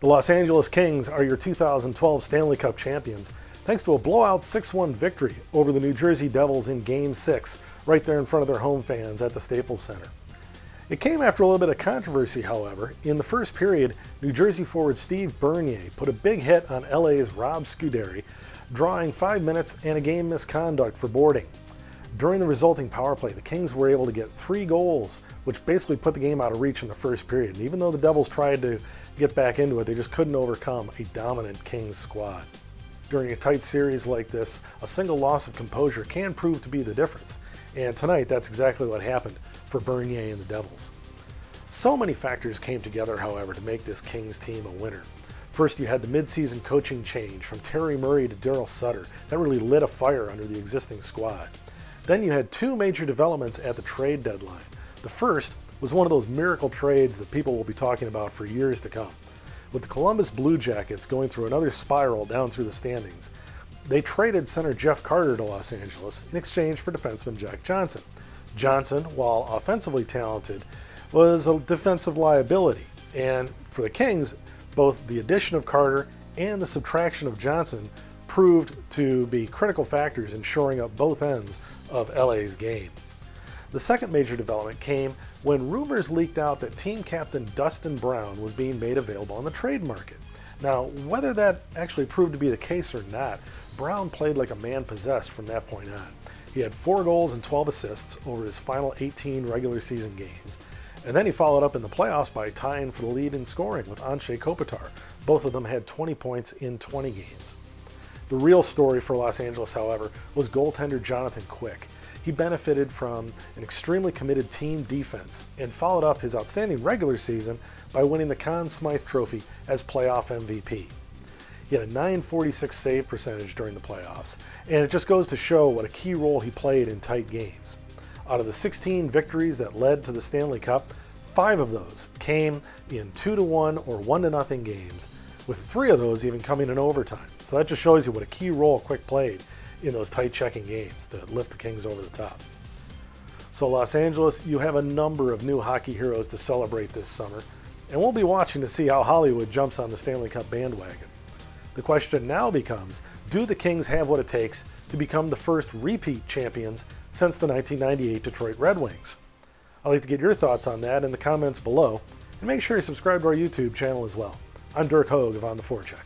The Los Angeles Kings are your 2012 Stanley Cup champions, thanks to a blowout 6-1 victory over the New Jersey Devils in Game 6, right there in front of their home fans at the Staples Center. It came after a little bit of controversy, however. In the first period, New Jersey forward Steve Bernier put a big hit on LA's Rob Scuderi, drawing 5 minutes and a game misconduct for boarding. During the resulting power play, the Kings were able to get 3 goals, which basically put the game out of reach in the first period. And even though the Devils tried to get back into it, they just couldn't overcome a dominant Kings squad. During a tight series like this, a single loss of composure can prove to be the difference. And tonight, that's exactly what happened for Bernier and the Devils. So many factors came together, however, to make this Kings team a winner. First, you had the midseason coaching change from Terry Murray to Daryl Sutter. That really lit a fire under the existing squad. Then you had 2 major developments at the trade deadline. The first was one of those miracle trades that people will be talking about for years to come. With the Columbus Blue Jackets going through another spiral down through the standings, they traded center Jeff Carter to Los Angeles in exchange for defenseman Jack Johnson. Johnson, while offensively talented, was a defensive liability. And for the Kings, both the addition of Carter and the subtraction of Johnson proved to be critical factors in shoring up both ends of LA's game. The second major development came when rumors leaked out that team captain Dustin Brown was being made available on the trade market. Now, whether that actually proved to be the case or not, Brown played like a man possessed from that point on. He had 4 goals and 12 assists over his final 18 regular season games. And then he followed up in the playoffs by tying for the lead in scoring with Anze Kopitar. Both of them had 20 points in 20 games. The real story for Los Angeles, however, was goaltender Jonathan Quick. He benefited from an extremely committed team defense and followed up his outstanding regular season by winning the Conn Smythe Trophy as playoff MVP. He had a .946 save percentage during the playoffs, and it just goes to show what a key role he played in tight games. Out of the 16 victories that led to the Stanley Cup, 5 of those came in 2-1 or 1-0 games, with 3 of those even coming in overtime. So that just shows you what a key role Quick played in those tight checking games to lift the Kings over the top. So Los Angeles, you have a number of new hockey heroes to celebrate this summer, and we'll be watching to see how Hollywood jumps on the Stanley Cup bandwagon. The question now becomes, do the Kings have what it takes to become the first repeat champions since the 1998 Detroit Red Wings? I'd like to get your thoughts on that in the comments below, and make sure you subscribe to our YouTube channel as well. I'm Dirk Hogue of On the Forecheck.